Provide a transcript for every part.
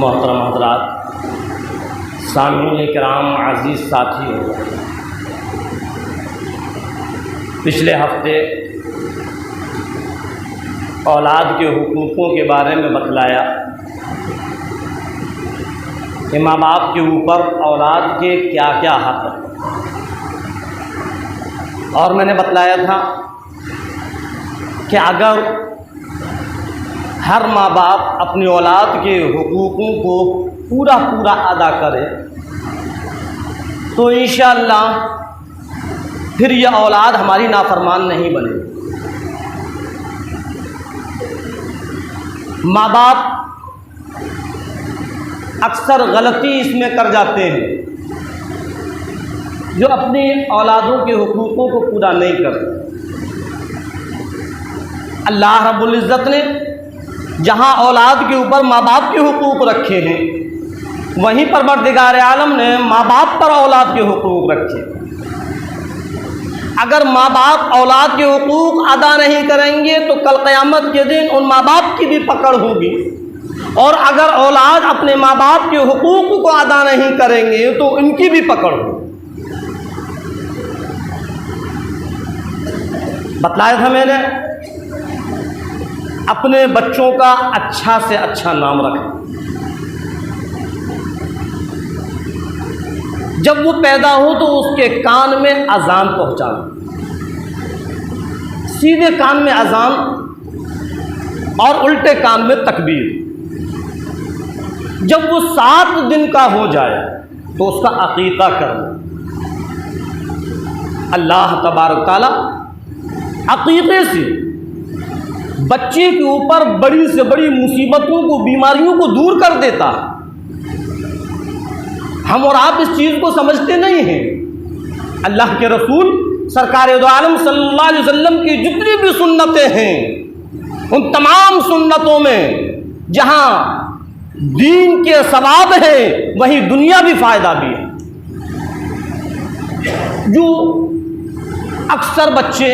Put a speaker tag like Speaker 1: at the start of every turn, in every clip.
Speaker 1: मोहतरम हज़रात, सामीन किराम, अज़ीज़ साथियों, पिछले हफ्ते औलाद के हुकूक़ों के बारे में बतलाया कि माँ बाप के ऊपर औलाद के क्या क्या हक़ हैं, और मैंने बतलाया था कि अगर हर माँ बाप अपनी औलाद के हुकूक़ों को पूरा अदा करे तो इंशाअल्लाह फिर यह औलाद हमारी नाफरमान नहीं बनेगी। माँ बाप अक्सर गलती इसमें कर जाते हैं जो अपनी औलादों के हुकूक़ों को पूरा नहीं करते। अल्लाह रब्बुल इज़्ज़त ने जहाँ औलाद के ऊपर माँ बाप के हुकूक़ रखे हैं, वहीं परवरदिगार आलम ने माँ बाप पर औलाद के हुकूक़ रखे। अगर माँ बाप औलाद के हुकूक़ अदा नहीं करेंगे तो कल क़यामत के दिन उन माँ बाप की भी पकड़ होगी, और अगर औलाद अपने माँ बाप के हुकूक़ को अदा नहीं करेंगे तो इनकी भी पकड़ होगी। बतलाया था मैंने, अपने बच्चों का अच्छा से अच्छा नाम रखें। जब वो पैदा हो तो उसके कान में अजान पहुंचाना, सीधे कान में अजान और उल्टे कान में तकबीर। जब वो 7 दिन का हो जाए तो उसका अकीक़ा करना। अल्लाह तबारक तआला अकीक़े से बच्चे के ऊपर बड़ी से बड़ी मुसीबतों को, बीमारियों को दूर कर देता है। हम और आप इस चीज़ को समझते नहीं हैं। अल्लाह के रसूल सरकार दो आलम सल्लल्लाहु अलैहि वसल्लम की जितनी भी सुन्नतें हैं, उन तमाम सुन्नतों में जहाँ दीन के सवाब है वहीं दुनियावी फ़ायदा भी है। जो अक्सर बच्चे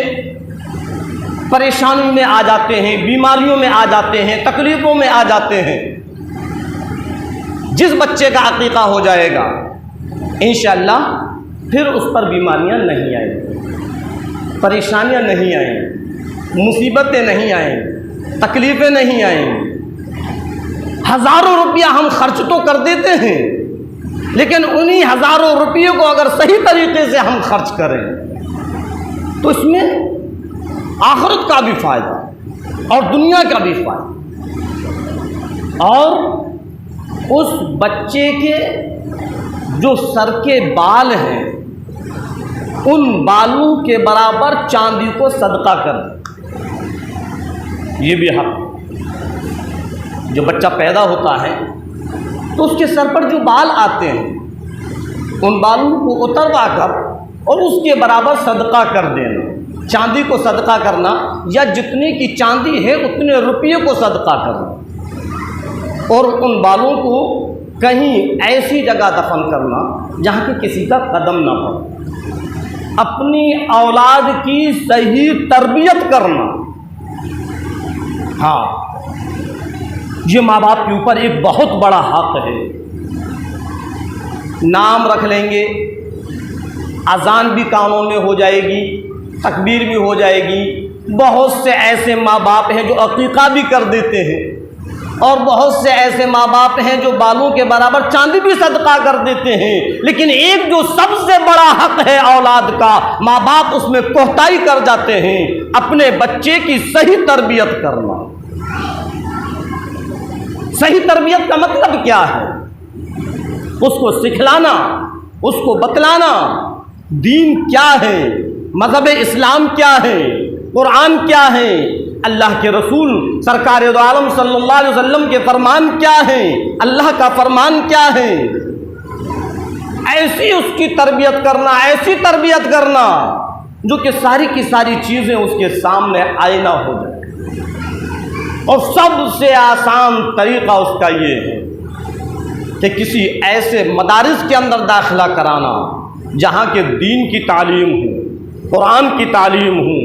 Speaker 1: परेशानी में आ जाते हैं, बीमारियों में आ जाते हैं, तकलीफ़ों में आ जाते हैं, जिस बच्चे का अक़ीक़ा हो जाएगा इंशाअल्लाह फिर उस पर बीमारियां नहीं आएंगी, परेशानियां नहीं आएंगी, मुसीबतें नहीं आएंगी, तकलीफ़ें नहीं आएंगी। हज़ारों रुपया हम खर्च तो कर देते हैं, लेकिन उन्हीं हज़ारों रुपये को अगर सही तरीके से हम खर्च करें तो इसमें आखिरत का भी फ़ायदा और दुनिया का भी फ़ायदा। और उस बच्चे के जो सर के बाल हैं, उन बालों के बराबर चांदी को सदका कर दे, ये भी हक। जो बच्चा पैदा होता है तो उसके सर पर जो बाल आते हैं, उन बालों को उतरवा कर और उसके बराबर सदका कर देना, चांदी को सदका करना, या जितने की चांदी है उतने रुपये को सदका करना, और उन बालों को कहीं ऐसी जगह दफन करना जहाँ कि किसी का कदम ना हो। अपनी औलाद की सही तरबियत करना, हाँ, ये माँ बाप के ऊपर एक बहुत बड़ा हक है। नाम रख लेंगे, अजान भी कानों में हो जाएगी, तकबीर भी हो जाएगी। बहुत से ऐसे माँ बाप हैं जो अकीक़ा भी कर देते हैं, और बहुत से ऐसे माँ बाप हैं जो बालों के बराबर चांदी भी सदका कर देते हैं। लेकिन एक जो सबसे बड़ा हक है औलाद का, माँ बाप उसमें कोताही कर जाते हैं, अपने बच्चे की सही तरबियत करना। सही तरबियत का मतलब क्या है? उसको सिखलाना, उसको बतलाना, दीन क्या है, मज़हब इस्लाम क्या है, कुरान क्या है, अल्लाह के रसूल सरकार दो आलम सल्लल्लाहु अलैहि वसल्लम के फरमान क्या है, अल्लाह का फरमान क्या है, ऐसी उसकी तरबियत करना, ऐसी तरबियत करना जो कि सारी की सारी चीज़ें उसके सामने आईना हो जाए। और सबसे आसान तरीक़ा उसका ये है कि किसी ऐसे मदारिस के अंदर दाखिला कराना जहाँ के दीन की तालीम हो, कुरान की तालीम हो,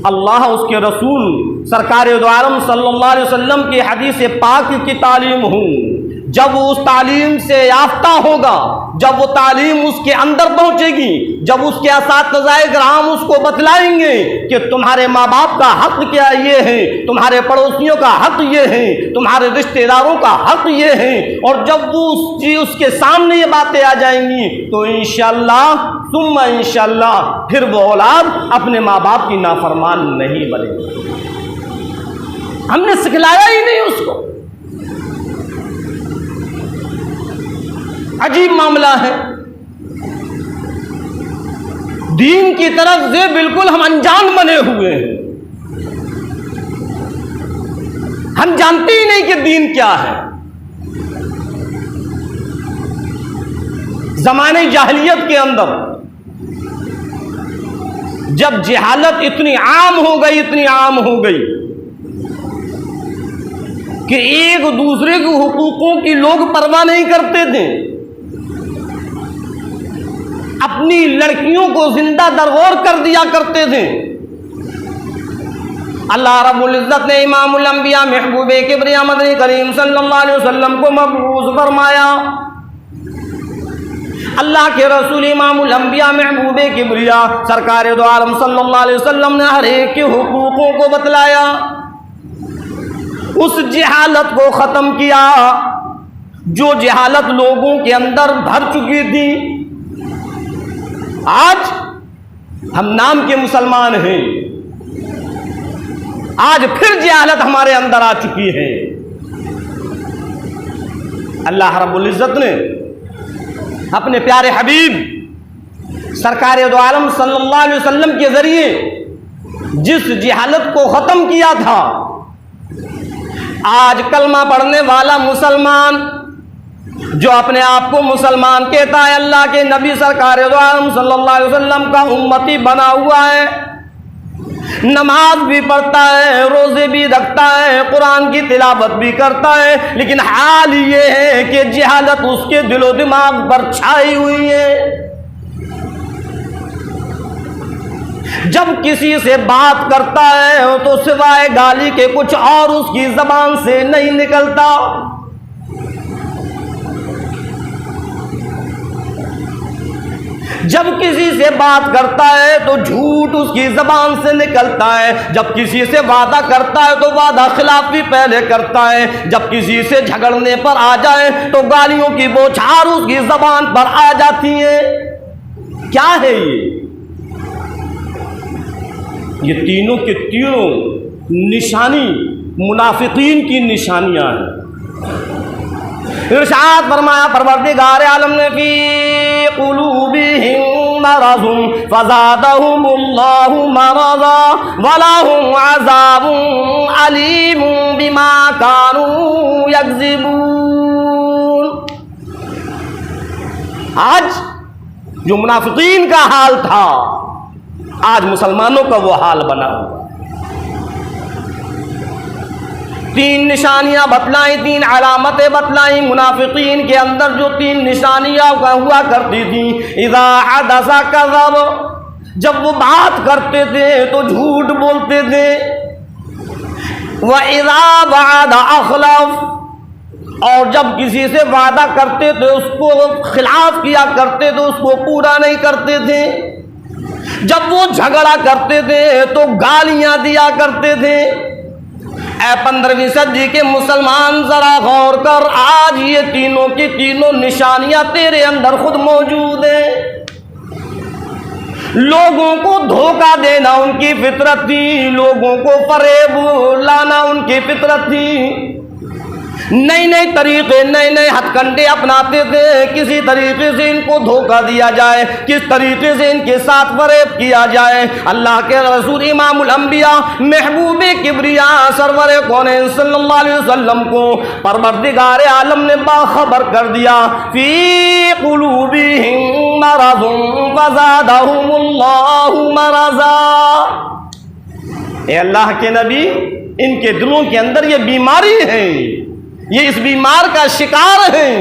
Speaker 1: अल्लाह उसके रसूल सरकार दो आलम सल्लल्लाहु अलैहि वसल्लम की हदीस पाक की तालीम हो। जब वो उस तालीम से याफ्ता होगा, जब वो तालीम उसके अंदर पहुँचेगी, जब उसके असातिज़ाए किराम उसको बतलाएंगे कि तुम्हारे माँ बाप का हक़ क्या ये है, तुम्हारे पड़ोसियों का हक़ ये है, तुम्हारे रिश्तेदारों का हक़ ये है, और जब वो उसके सामने ये बातें आ जाएंगी तो इंशाअल्लाह सुम्मा इंशाअल्लाह फिर वो औलाद अपने माँ बाप की नाफरमान नहीं बनेगी। हमने सिखलाया ही नहीं उसको। अजीब मामला है, दीन की तरफ से बिल्कुल हम अनजान बने हुए हैं। हम जानते ही नहीं कि दीन क्या है। ज़माने जाहिलियत के अंदर जब जहालत इतनी आम हो गई, इतनी आम हो गई कि एक दूसरे के हुकूकों की लोग परवाह नहीं करते थे, अपनी लड़कियों को जिंदा दरगोर कर दिया करते थे। अल्लाह रब्बुल इज़्ज़त ने इमामुल अंबिया महबूबे किबरिया मदनी करीम सल्लल्लाहु अलैहि वसल्लम को मबऊस फरमाया। अल्लाह के रसूल इमामुल अंबिया महबूबे किबरिया सरकार दो आलम सल्लल्लाहु अलैहि वसल्लम ने हर एक के हुकूकों को बतलाया, उस जहालत को ख़त्म किया जो जहालत लोगों के अंदर भर चुकी थी। आज हम नाम के मुसलमान हैं, आज फिर जहालत हमारे अंदर आ चुकी है। अल्लाह रब्बुल इज़्ज़त ने अपने प्यारे हबीब सरकार दो आलम सल्लल्लाहु अलैहि वसल्लम के ज़रिए जिस जहालत को ख़त्म किया था, आज कलमा पढ़ने वाला मुसलमान जो अपने आप को मुसलमान कहता है, अल्लाह के नबी सरकार दो आलम सल्लल्लाहु अलैहि वसल्लम का उम्मती बना हुआ है, नमाज भी पढ़ता है, रोज़े भी रखता है, कुरान की तिलावत भी करता है, लेकिन हाल ये है कि जहालत उसके दिलो दिमाग पर छाई हुई है। जब किसी से बात करता है तो सिवाय गाली के कुछ और उसकी ज़बान से नहीं निकलता। जब किसी से बात करता है तो झूठ उसकी जबान से निकलता है, जब किसी से वादा करता है तो वादा खिलाफी पहले करता है, जब किसी से झगड़ने पर आ जाए तो गालियों की बौछार उसकी जबान पर आ जाती है। क्या है ये तीनों के तीनों निशानी मुनाफिकीन की निशानियां हैं। इरशाद फरमाया परवरदिगार आलम ने फी कुलूबिहिम मरज़ुन फज़ादहुमुल्लाहु मरज़ा वलहुम अज़ाबुन अलीमुन बिमा कानू यक्ज़िबून। आज जो मुनाफिकीन का हाल था, आज मुसलमानों का वो हाल बना हुआ। तीन निशानियां बतलाई, तीन अलामतें बतलाई मुनाफिकीन के अंदर। जो तीन निशानियां हुआ करती थी, इज़ा हदसा कज़ब, जब वो बात करते थे तो झूठ बोलते थे। व इज़ा वअदा अखलफ, और जब किसी से वादा करते थे उसको खिलाफ किया करते थे, उसको पूरा नहीं करते थे। जब वो झगड़ा करते थे तो गालियां दिया करते थे। 15वीं सदी के मुसलमान जरा गौर कर, आज ये तीनों की तीनों निशानियां तेरे अंदर खुद मौजूद हैं। लोगों को धोखा देना उनकी फितरत थी, लोगों को फरेब लाना उनकी फितरत थी। नए नए तरीके, नए नए हथकंडे अपनाते थे, किसी तरीके से इनको धोखा दिया जाए, किस तरीके से इनके साथ फरेब किया जाए। अल्लाह के रसूल इमामुल अंबिया महबूबे किबरिया सरवर कौनैन सल्लल्लाहु अलैहि वसल्लम को परवरदिगार आलम ने बाखबर कर दिया, फी कुलूबिहिम मरज़ुन फज़ादहुमुल्लाहु मरज़ा। ए अल्लाह के नबी, इनके दिलों के अंदर ये बीमारी है, ये इस बीमार का शिकार हैं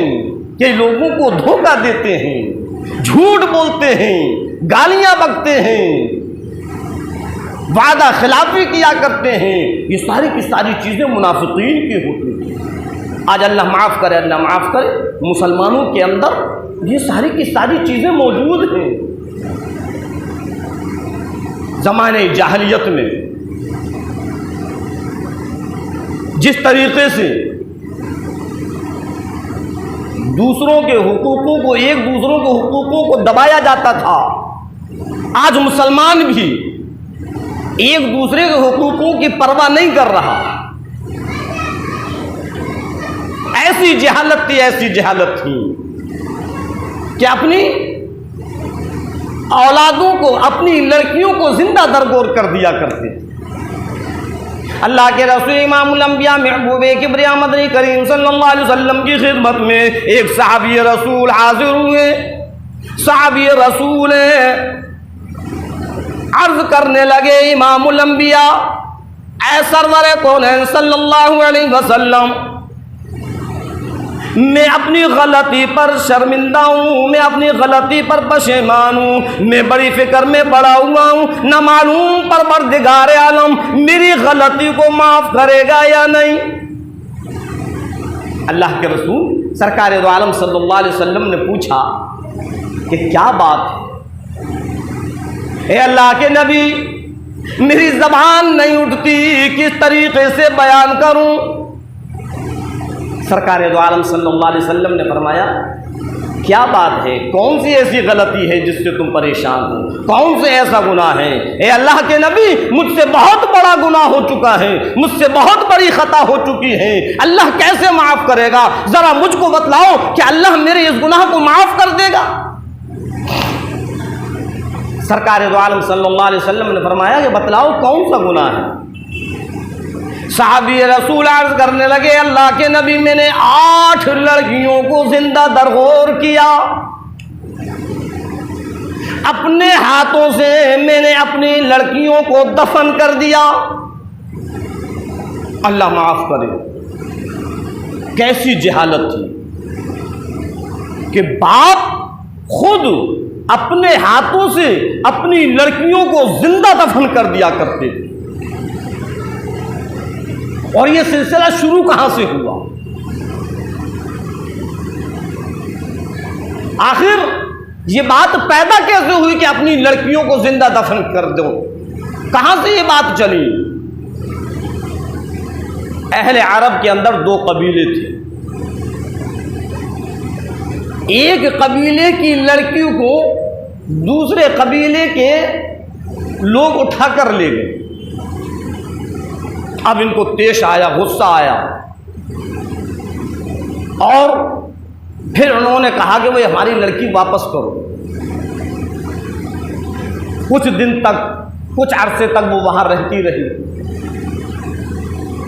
Speaker 1: कि लोगों को धोखा देते हैं, झूठ बोलते हैं, गालियां बकते हैं, वादा खिलाफी किया करते हैं। ये सारी की सारी चीजें मुनाफिकीन की होती हैं। आज अल्लाह माफ करे, अल्लाह माफ करे, मुसलमानों के अंदर ये सारी की सारी चीजें मौजूद हैं। जमाने जाहिलियत में जिस तरीके से दूसरों के हुकूकों को, एक दूसरों के हुकूकों को दबाया जाता था, आज मुसलमान भी एक दूसरे के हुकूकों की परवाह नहीं कर रहा। ऐसी जहालत थी, ऐसी जहालत थी कि अपनी औलादों को, अपनी लड़कियों को जिंदा दरगोर कर दिया करते थे। अल्लाह के रसूल इमामुल अंबिया महबूबे किबरिया मदनी करीम सल्लल्लाहु अलैहि वसल्लम की खिदमत में एक सहाबी रसूल हाजिर हुए। सहाबी रसूल अर्ज करने लगे, इमामुल अंबिया ऐ सरवर कौनैन सल्लल्लाहु अलैहि वसल्लम, मैं अपनी गलती पर शर्मिंदा हूँ, मैं अपनी गलती पर पशेमान हूँ, मैं बड़ी फिक्र में पड़ा हुआ हूँ, न मालूम परवरदिगार आलम मेरी गलती को माफ करेगा या नहीं। अल्लाह के रसूल सरकार दो आलम सल्लल्लाहु अलैहि वसल्लम ने पूछा कि क्या बात है। अल्लाह के नबी, मेरी जबान नहीं उठती, किस तरीके से बयान करूँ। सरकार दो आलम सल्लल्लाहु अलैहि वसल्लम ने फरमाया, क्या बात है, कौन सी ऐसी गलती है जिससे तुम परेशान हो, कौन से ऐसा गुनाह है। ए अल्लाह के नबी, मुझसे बहुत बड़ा गुनाह हो चुका है, मुझसे बहुत बड़ी खता हो चुकी है, अल्लाह कैसे माफ करेगा, जरा मुझको बतलाओ कि अल्लाह मेरे इस गुनाह को माफ कर देगा। सरकार दो आलम सल्लल्लाहु अलैहि वसल्लम ने फरमाया कि बतलाओ कौन सा गुनाह है। साहबी रसूल अर्ज करने लगे, अल्लाह के नबी, मैंने 8 लड़कियों को जिंदा दरगोर किया, अपने हाथों से मैंने अपनी लड़कियों को दफन कर दिया। अल्लाह माफ करे, कैसी जहालत थी कि बाप खुद अपने हाथों से अपनी लड़कियों को जिंदा दफन कर दिया करते थे। और ये सिलसिला शुरू कहां से हुआ? आखिर ये बात पैदा कैसे हुई कि अपनी लड़कियों को जिंदा दफन कर दो? कहां से ये बात चली? अहले अरब के अंदर दो कबीले थे। एक कबीले की लड़कियों को दूसरे कबीले के लोग उठाकर ले गए। अब इनको तेश आया, गुस्सा आया, और फिर उन्होंने कहा कि भाई हमारी लड़की वापस करो। कुछ दिन तक, कुछ अरसे तक वो वहां रहती रही।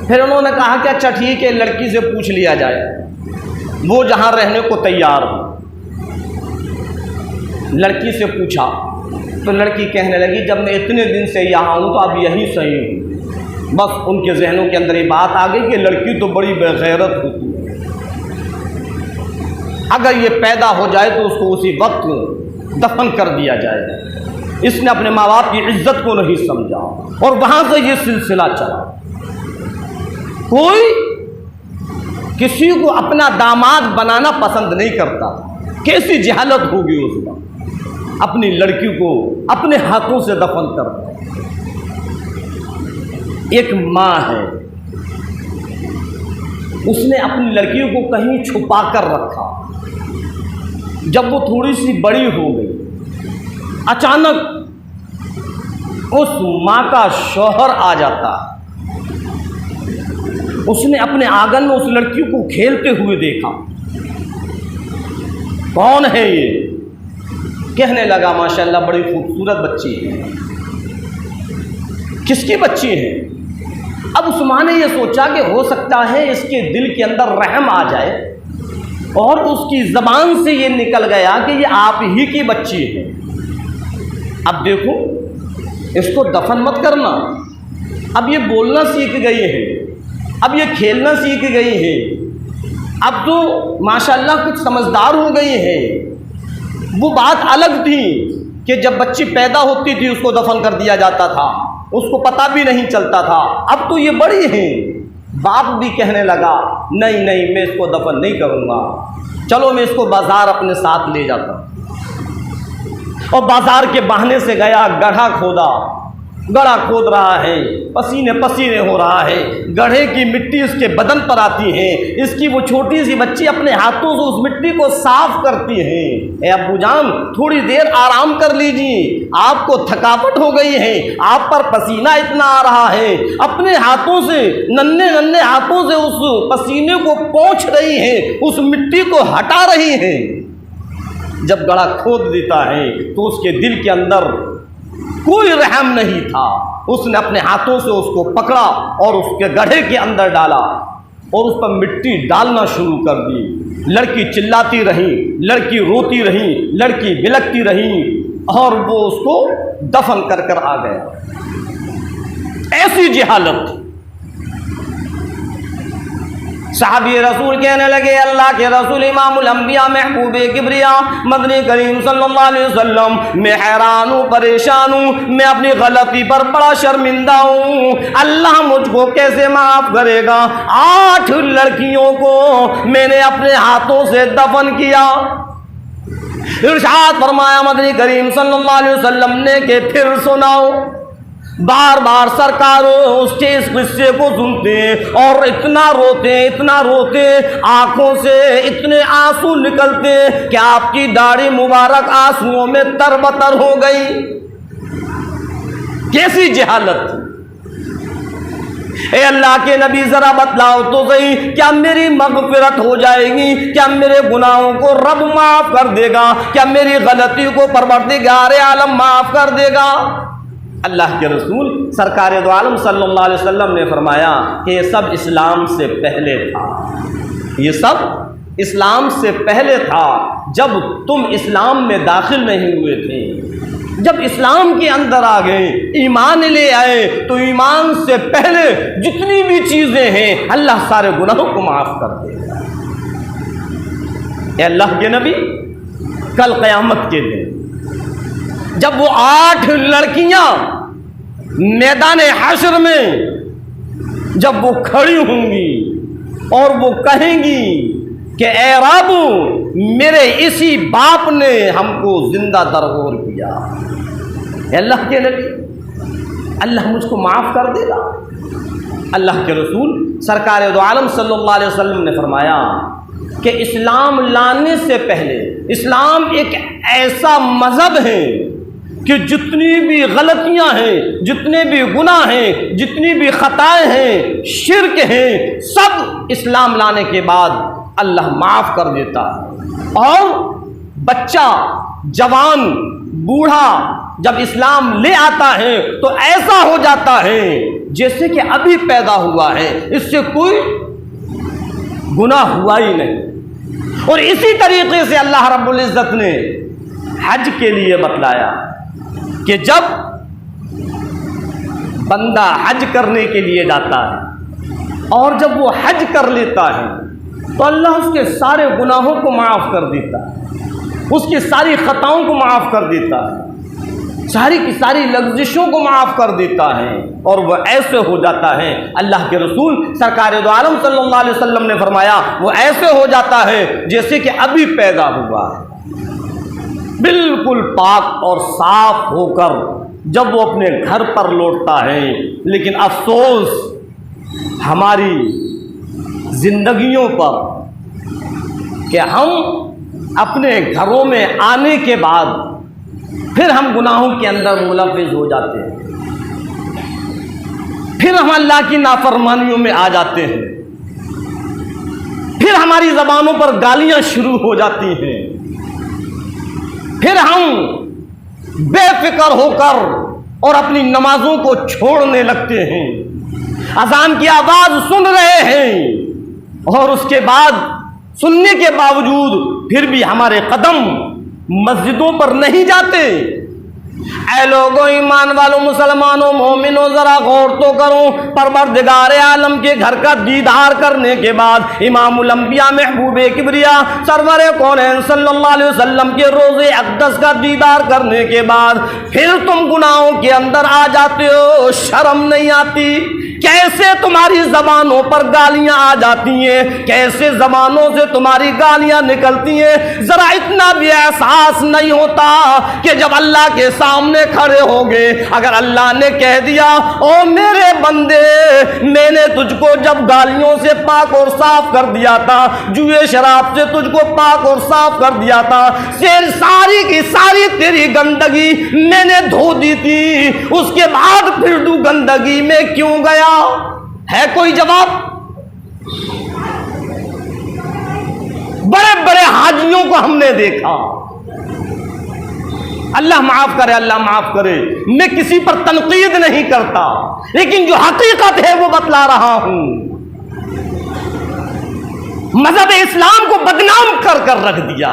Speaker 1: फिर उन्होंने कहा कि अच्छा ठीक है, लड़की से पूछ लिया जाए, वो जहां रहने को तैयार हो। लड़की से पूछा तो लड़की कहने लगी जब मैं इतने दिन से यहाँ हूँ तो अब यही सही हूँ। बस उनके जहनों के अंदर ये बात आ गई कि लड़की तो बड़ी बेगैरत होती है, अगर ये पैदा हो जाए तो उसको उसी वक्त दफन कर दिया जाए। इसने अपने माँ बाप की इज्जत को नहीं समझा और वहाँ से ये सिलसिला चला। कोई किसी को अपना दामाद बनाना पसंद नहीं करता। कैसी जहालत होगी उस वक्त, अपनी लड़की को अपने हाथों से दफन कर दे। एक माँ है, उसने अपनी लड़की को कहीं छुपा कर रखा। जब वो थोड़ी सी बड़ी हो गई, अचानक उस माँ का शौहर आ जाता। उसने अपने आंगन में उस लड़की को खेलते हुए देखा। कौन है ये? कहने लगा माशाल्लाह बड़ी खूबसूरत बच्ची है। किसकी बच्ची है? अब उस माँ ने यह सोचा कि हो सकता है इसके दिल के अंदर रहम आ जाए और उसकी ज़बान से ये निकल गया कि ये आप ही की बच्ची है। अब देखो, इसको दफन मत करना। अब ये बोलना सीख गई है, अब ये खेलना सीख गई है, अब तो माशाल्लाह कुछ समझदार हो गई है। वो बात अलग थी कि जब बच्ची पैदा होती थी उसको दफन कर दिया जाता था, उसको पता भी नहीं चलता था। अब तो ये बड़ी है। बाप भी कहने लगा नहीं नहीं, मैं इसको दफन नहीं करूँगा, चलो मैं इसको बाज़ार अपने साथ ले जाता हूँ। और बाज़ार के बहाने से गया, गड्ढा खोदा, गड्ढा खोद रहा है, पसीने पसीने हो रहा है, गड्ढे की मिट्टी इसके बदन पर आती है। इसकी वो छोटी सी बच्ची अपने हाथों से उस मिट्टी को साफ करती है। ए अब्बू जान, थोड़ी देर आराम कर लीजिए, आपको थकावट हो गई है, आप पर पसीना इतना आ रहा है। अपने हाथों से, नन्हे नन्हे हाथों से उस पसीने को पोंछ रही है, उस मिट्टी को हटा रही है। जब गड्ढा खोद देता है तो उसके दिल के अंदर कोई रहम नहीं था। उसने अपने हाथों से उसको पकड़ा और उसके गड्ढे के अंदर डाला और उस पर मिट्टी डालना शुरू कर दी। लड़की चिल्लाती रही, लड़की रोती रही, लड़की बिलखती रही और वो उसको दफन कर कर आ गया। ऐसी जहालत। साहबी रसूल कहने लगे अल्लाह के रसूल इमामुल अंबिया महबूब किबरिया मदनी करीम सल्लल्लाहु अलैहि वसल्लम, मैं हैरान हूँ, परेशान हूँ, मैं अपनी गलती पर बड़ा शर्मिंदा हूँ। अल्लाह मुझको कैसे माफ़ करेगा? 8 लड़कियों को मैंने अपने हाथों से दफन किया। इरशाद फरमाया मदनी करीम सल्लल्लाहु अलैहि वसल्लम ने कि फिर सुनाओ। बार बार सरकार उसके इस किस्से को सुनते और इतना रोते, आंखों से इतने आंसू निकलते कि आपकी दाढ़ी मुबारक आंसुओं में तरबतर हो गई। कैसी जहालत! ए अल्लाह के नबी जरा बतलाओ तो सही, क्या मेरी मगफिरत हो जाएगी? क्या मेरे गुनाहों को रब माफ कर देगा? क्या मेरी गलती को परवरदिगार आलम माफ कर देगा? अल्लाह के रसूल सरकार दो आलम सल्लल्लाहु अलैहि वसल्लम ने फरमाया कि ये सब इस्लाम से पहले था। ये सब इस्लाम से पहले था। जब तुम इस्लाम में दाखिल नहीं हुए थे, जब इस्लाम के अंदर आ गए, ईमान ले आए, तो ईमान से पहले जितनी भी चीज़ें हैं अल्लाह सारे गुनाहों को माफ़ कर देगा। अल्लाह के नबी कल क़यामत के दिन जब वो 8 लड़कियां मैदान हश्र में जब वो खड़ी होंगी और वो कहेंगी कि ए रब, मेरे इसी बाप ने हमको जिंदा दरगोर किया। अल्लाह के नबी, अल्लाह मुझको माफ़ कर देगा? अल्लाह के रसूल सरकार दो आलम सल्लल्लाहु अलैहि वसल्लम ने फरमाया कि इस्लाम लाने से पहले इस्लाम एक ऐसा मज़हब है कि जितनी भी गलतियां हैं, जितने भी गुनाह हैं, जितनी भी खताएं हैं, शिर्क हैं, सब इस्लाम लाने के बाद अल्लाह माफ़ कर देता है। और बच्चा, जवान, बूढ़ा जब इस्लाम ले आता है तो ऐसा हो जाता है जैसे कि अभी पैदा हुआ है, इससे कोई गुनाह हुआ ही नहीं। और इसी तरीके से अल्लाह रब्बुल इज़्ज़त ने हज के लिए बतलाया कि जब बंदा हज करने के लिए जाता है और जब वो हज कर लेता है तो अल्लाह उसके सारे गुनाहों को माफ़ कर देता है, उसकी सारी खताओं को माफ़ कर देता है, सारी की सारी लग़्ज़िशों को माफ़ कर देता है। और वह ऐसे हो जाता है, अल्लाह के रसूल सरकार दो आलम सल्लल्लाहु अलैहि वसल्लम ने फरमाया, वो ऐसे हो जाता है जैसे कि अभी पैदा हुआ है, बिल्कुल पाक और साफ होकर जब वो अपने घर पर लौटता है। लेकिन अफसोस हमारी जिंदगियों पर कि हम अपने घरों में आने के बाद फिर हम गुनाहों के अंदर मुलव्विस हो जाते हैं, फिर हम अल्लाह की नाफरमानियों में आ जाते हैं, फिर हमारी ज़बानों पर गालियां शुरू हो जाती हैं, फिर हम बेफिक्र होकर और अपनी नमाजों को छोड़ने लगते हैं, अज़ान की आवाज़ सुन रहे हैं और उसके बाद सुनने के बावजूद फिर भी हमारे कदम मस्जिदों पर नहीं जाते। ऐ लोगों, ईमान वालों, मुसलमानों, मोमिनों, ज़रा गौर तो करो, परवरदिगार आलम के घर का दीदार करने के बाद, इमामुल अंबिया महबूबे किबरिया सरवरे कौनैन सल्लल्लाहु अलैहि वसल्लम के रोज़े अक़दस का दीदार करने के बाद फिर तुम गुनाहों के अंदर आ जाते हो। शर्म नहीं आती? कैसे तुम्हारी ज़बानों पर गालियाँ आ जाती हैं, कैसे ज़बानों से तुम्हारी गालियाँ निकलती हैं। ज़रा इतना भी एहसास नहीं होता कि जब अल्लाह के सामने खड़े होगे, अगर अल्लाह ने कह दिया, ओ मेरे बंदे, मैंने तुझको जब गालियों से पाक और साफ कर दिया था, जुए शराब से तुझको पाक और साफ कर दिया था, शेर सारी की सारी तेरी गंदगी मैंने धो दी थी, उसके बाद फिर तू गंदगी में क्यों गया? है कोई जवाब? बड़े बड़े हाजियों को हमने देखा, अल्लाह माफ करे, अल्लाह माफ करे, मैं किसी पर तनकीद नहीं करता, लेकिन जो हकीकत है वो बतला रहा हूं। मजहब इस्लाम को बदनाम कर कर रख दिया।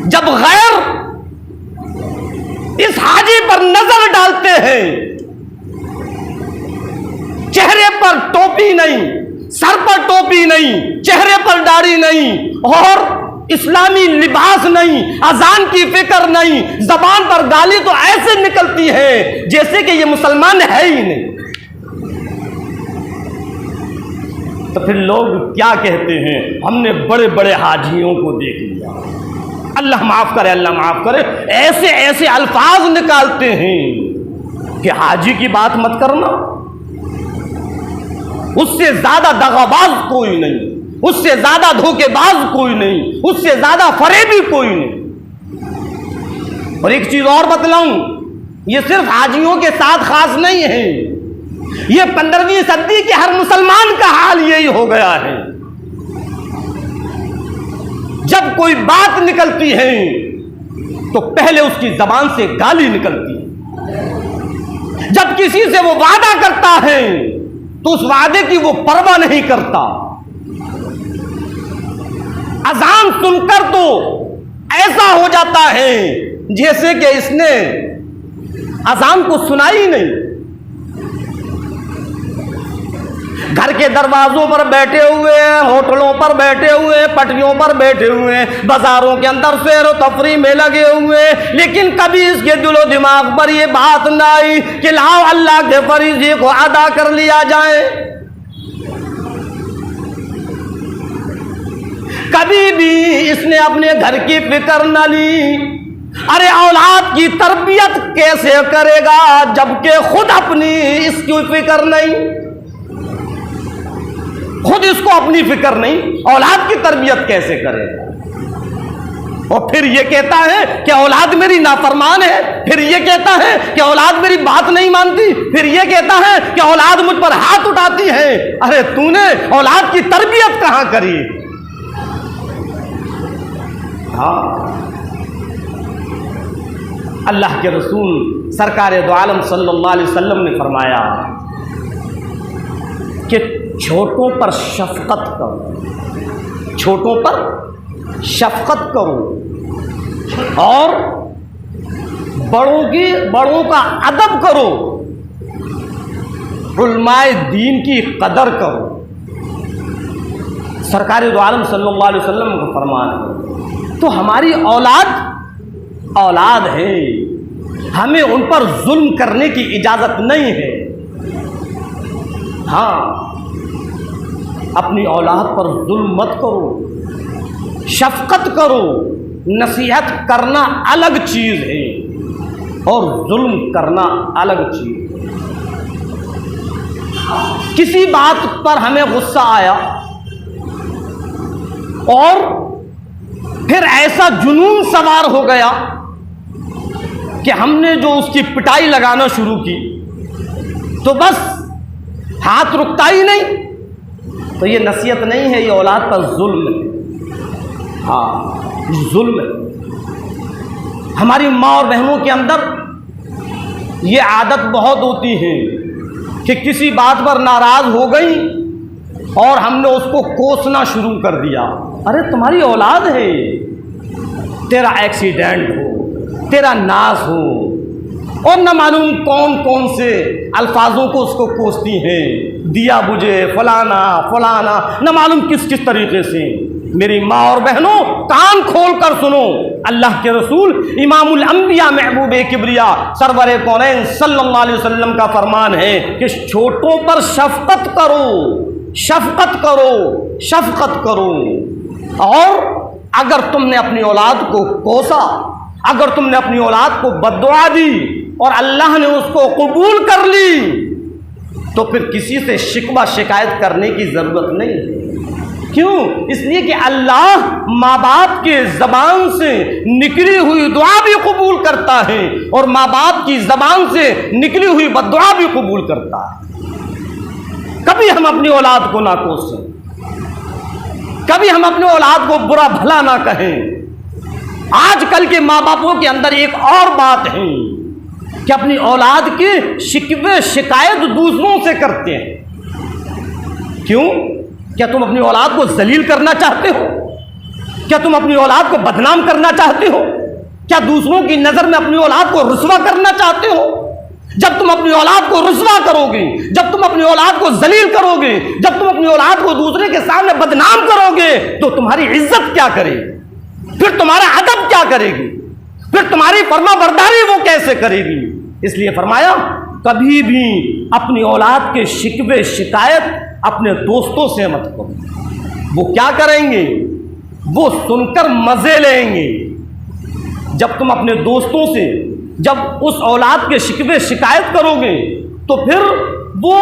Speaker 1: जब गैर इस हाजी पर नजर डालते हैं, चेहरे पर टोपी नहीं, सर पर टोपी नहीं, चेहरे पर दाढ़ी नहीं और इस्लामी लिबास नहीं, अजान की फिक्र नहीं, जबान पर गाली तो ऐसे निकलती है जैसे कि ये मुसलमान है ही नहीं। तो फिर लोग क्या कहते हैं, हमने बड़े बड़े हाजियों को देख लिया। अल्लाह माफ करे, अल्लाह माफ करे, ऐसे ऐसे अल्फाज निकालते हैं कि हाजी की बात मत करना, उससे ज्यादा दगाबाज कोई नहीं, उससे ज्यादा धोखेबाज कोई नहीं, उससे ज्यादा फरेबी कोई नहीं। और एक चीज और बतलाऊं, ये सिर्फ हाजियों के साथ खास नहीं है, ये 15वीं सदी के हर मुसलमान का हाल यही हो गया है। जब कोई बात निकलती है तो पहले उसकी जबान से गाली निकलती है। जब किसी से वो वादा करता है तो उस वादे की वो परवाह नहीं करता। अजान सुनकर तो ऐसा हो जाता है जैसे कि इसने अजान को सुना ही नहीं। घर के दरवाजों पर बैठे हुए, होटलों पर बैठे हुए, पटरियों पर बैठे हुए, बाजारों के अंदर सैर व तफरी में लगे हुए, लेकिन कभी इसके दिलो दिमाग पर यह बात ना आई कि लाओ अल्लाह के फरीज़े को अदा कर लिया जाए। कभी भी इसने अपने घर की फिक्र न ली। अरे औलाद की तरबियत कैसे करेगा जबकि खुद अपनी इसकी फिक्र नहीं, खुद इसको अपनी फिक्र नहीं, औलाद की तरबियत कैसे करेगा। और फिर ये कहता है कि औलाद मेरी नाफरमान है, फिर ये कहता है कि औलाद मेरी बात नहीं मानती, फिर ये कहता है कि औलाद मुझ पर हाथ उठाती है। अरे तूने औलाद की तरबियत कहां करी। हाँ, अल्लाह के रसूल सरकार दो आलम सल्लल्लाहु अलैहि वसल्लम ने फरमाया कि छोटों पर शफकत करो, छोटों पर शफकत करो और बड़ों का अदब करो, उलमाए दीन की कदर करो। सरकार दो आलम सल्लल्लाहु अलैहि वसल्लम का फरमान है। तो हमारी औलाद है, हमें उन पर जुल्म करने की इजाज़त नहीं है। हाँ, अपनी औलाद पर जुल्म मत करो, शफकत करो। नसीहत करना अलग चीज़ है और जुल्म करना अलग चीज़ है। किसी बात पर हमें गुस्सा आया और फिर ऐसा जुनून सवार हो गया कि हमने जो उसकी पिटाई लगाना शुरू की, तो बस हाथ रुकता ही नहीं। तो ये नसीहत नहीं है, ये औलाद पर जुल्म है। हाँ, जुल्म है। हमारी माँ और बहनों के अंदर ये आदत बहुत होती है कि किसी बात पर नाराज हो गई और हमने उसको कोसना शुरू कर दिया। अरे तुम्हारी औलाद है, तेरा एक्सीडेंट हो, तेरा नाश हो, और न मालूम कौन कौन से अल्फाजों को उसको कोसती हैं, दिया बुझे, फलाना फलाना, न मालूम किस किस तरीके से। मेरी माँ और बहनों, कान खोल कर सुनो, अल्लाह के रसूल इमामुल अंबिया महबूबे किबरिया सरवरे कौनैन सल्लल्लाहु अलैहि वसल्लम का फरमान है कि छोटों पर शफकत करो, शफकत करो, शफकत करो। और अगर तुमने अपनी औलाद को कोसा, अगर तुमने अपनी औलाद को बद्दुआ दी और अल्लाह ने उसको कबूल कर ली, तो फिर किसी से शिकवा शिकायत करने की ज़रूरत नहीं है। क्यों? इसलिए कि अल्लाह माँ बाप के ज़बान से निकली हुई दुआ भी कबूल करता है और माँ बाप की ज़बान से निकली हुई बद्दुआ भी कबूल करता है। कभी हम अपनी औलाद को ना कोसें, कभी हम अपने औलाद को बुरा भला ना कहें। आजकल के माँ बापों के अंदर एक और बात है कि अपनी औलाद की शिकवे शिकायत दूसरों से करते हैं। क्यों? क्या तुम अपनी औलाद को जलील करना चाहते हो? क्या तुम अपनी औलाद को बदनाम करना चाहते हो? क्या दूसरों की नज़र में अपनी औलाद को रुस्वा करना चाहते हो? जब तुम अपनी औलाद को रुस्वा करोगे, जब तुम अपनी औलाद को जलील करोगे, जब तुम अपनी औलाद को दूसरे के सामने बदनाम करोगे, तो तुम्हारी इज्जत क्या करेगी? फिर तुम्हारा अदब क्या करेगी? फिर तुम्हारी फर्माबरदारी वो कैसे करेगी? इसलिए फरमाया, कभी भी अपनी औलाद के शिकवे शिकायत अपने दोस्तों से मत करो। वो क्या करेंगे? वो सुनकर मजे लेंगे। जब तुम अपने दोस्तों से जब उस औलाद के शिकवे शिकायत करोगे, तो फिर वो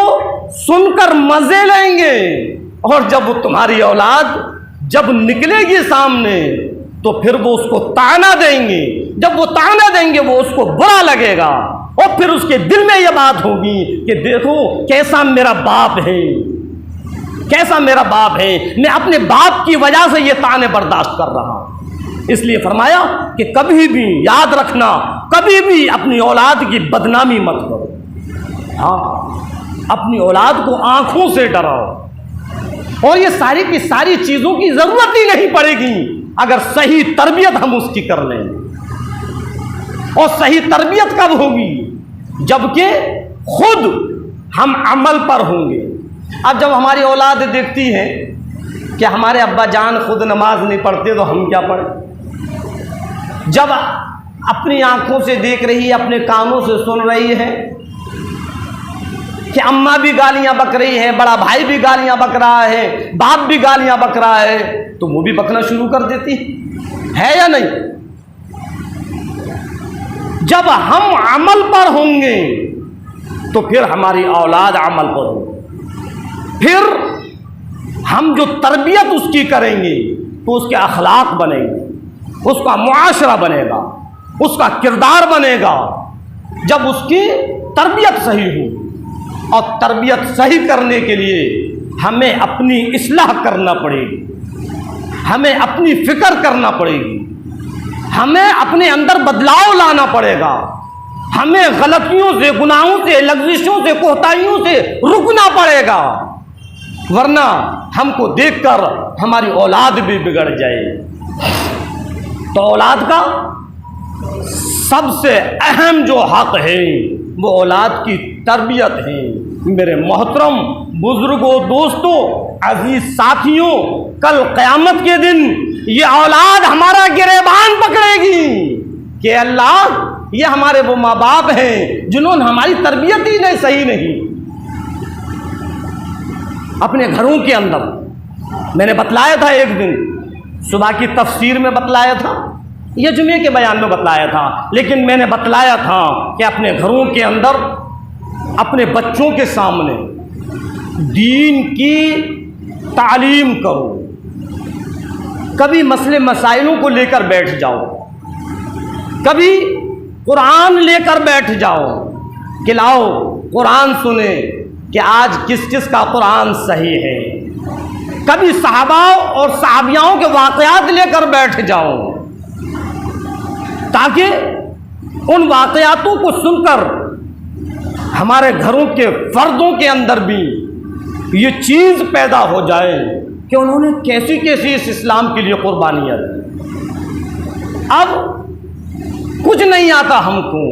Speaker 1: सुनकर मजे लेंगे, और जब वो तुम्हारी औलाद जब निकलेगी सामने, तो फिर वो उसको ताना देंगे। जब वो ताना देंगे, वो उसको बुरा लगेगा, और फिर उसके दिल में यह बात होगी कि देखो कैसा मेरा बाप है, कैसा मेरा बाप है, मैं अपने बाप की वजह से ये ताने बर्दाश्त कर रहा हूं। इसलिए फरमाया कि कभी भी याद रखना, कभी भी अपनी औलाद की बदनामी मत करो। हाँ, अपनी औलाद को आंखों से डराओ, और ये सारी की सारी चीज़ों की ज़रूरत ही नहीं पड़ेगी अगर सही तरबियत हम उसकी कर लें। और सही तरबियत कब होगी? जबकि खुद हम अमल पर होंगे। अब जब हमारी औलाद देखती है कि हमारे अब्बा जान खुद नमाज नहीं पढ़ते, तो हम क्या पढ़ें? जब अपनी आंखों से देख रही है, अपने कानों से सुन रही है कि अम्मा भी गालियां बक रही है, बड़ा भाई भी गालियां बक रहा है, बाप भी गालियां बक रहा है, तो वो भी बकना शुरू कर देती है या नहीं? जब हम अमल पर होंगे तो फिर हमारी औलाद अमल पर होगी, फिर हम जो तरबियत उसकी करेंगे तो उसके अखलाक बनेंगे, उसका मुआशरा बनेगा, उसका किरदार बनेगा। जब उसकी तरबियत सही हो, और तरबियत सही करने के लिए हमें अपनी इस्लाह करना पड़ेगी, हमें अपनी फिक्र करना पड़ेगी, हमें अपने अंदर बदलाव लाना पड़ेगा, हमें गलतियों से, गुनाहों से, लग़्ज़िशों से, कोताहियों से रुकना पड़ेगा, वरना हमको देखकर हमारी औलाद भी बिगड़ जाए। तो औलाद का सबसे अहम जो हक है वो औलाद की तरबियत है। मेरे मोहतरम बुजुर्गों, दोस्तों, अजीज साथियों, कल क़यामत के दिन ये औलाद हमारा गिरेबान पकड़ेगी कि अल्लाह, ये हमारे वो माँ बाप हैं जिन्होंने हमारी तरबियत ही नहीं सही नहीं। अपने घरों के अंदर मैंने बतलाया था, एक दिन सुबह की तफसीर में बतलाया था, यह जुमे के बयान में बतलाया था, लेकिन मैंने बतलाया था कि अपने घरों के अंदर अपने बच्चों के सामने दीन की तालीम करो। कभी मसले मसाइलों को लेकर बैठ जाओ, कभी कुरान लेकर बैठ जाओ कि लाओ कुरान सुने कि आज किस किस का कुरान सही है। कभी सहाबा और सहाबियाओं के वाक़यात लेकर बैठ जाओ, ताकि उन वाक़यातों को सुनकर हमारे घरों के फर्दों के अंदर भी ये चीज़ पैदा हो जाए कि उन्होंने कैसी कैसी इस इस्लाम के लिए कुर्बानियाँ दी। अब कुछ नहीं आता हमको,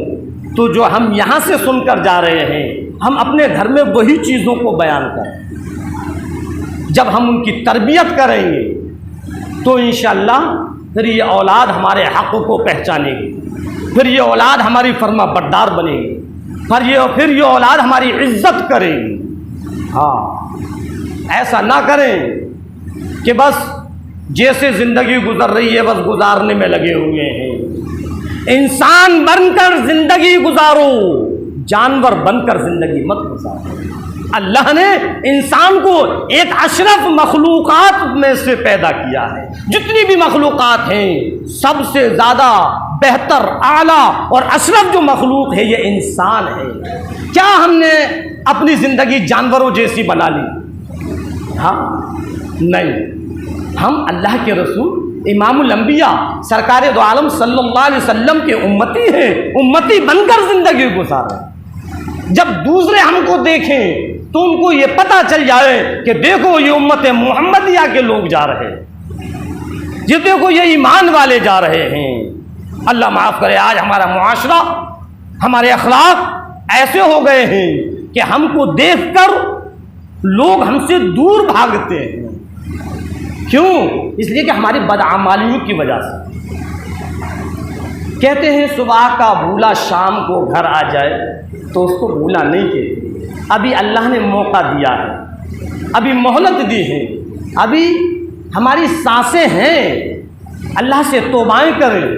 Speaker 1: तो जो हम यहाँ से सुनकर जा रहे हैं, हम अपने घर में वही चीज़ों को बयान करें। जब हम उनकी तरबियत करेंगे तो इंशाअल्लाह फिर ये औलाद हमारे हक़ को पहचानेगी, फिर ये औलाद हमारी फर्मा बरदार बनेगी, फिर ये औलाद हमारी इज्जत करेगी। हाँ, ऐसा ना करें कि बस जैसे ज़िंदगी गुजर रही है बस गुजारने में लगे हुए हैं। इंसान बनकर ज़िंदगी गुजारो, जानवर बनकर ज़िंदगी मत गुजारो। अल्लाह ने इंसान को एक अशरफ मखलूक़ात में से पैदा किया है। जितनी भी मखलूक़ात हैं, सबसे ज़्यादा बेहतर, आला और अशरफ जो मखलूक है ये इंसान है। क्या हमने अपनी ज़िंदगी जानवरों जैसी बना ली? हाँ, नहीं। हम अल्लाह के रसूल इमामुल अंबिया सरकार दो आलम सल्लल्लाहु अलैहि वसल्लम के उम्मती हैं, उम्मती बनकर ज़िंदगी गुजारें। जब दूसरे हमको देखें तो उनको ये पता चल जाए कि देखो ये उम्मत मुहम्मदिया के लोग जा रहे हैं, ये देखो ये ईमान वाले जा रहे हैं। अल्लाह माफ़ करे, आज हमारा मुआशरा, हमारे अखलाक ऐसे हो गए हैं कि हमको देखकर लोग हमसे दूर भागते हैं। क्यों? इसलिए कि हमारी बदआमालियों की वजह से। कहते हैं सुबह का भूला शाम को घर आ जाए, तो उसको भूला नहीं कहते। अभी अल्लाह ने मौका दिया है, अभी मोहलत दी है, अभी हमारी सांसें हैं। अल्लाह से तौबाएं करें।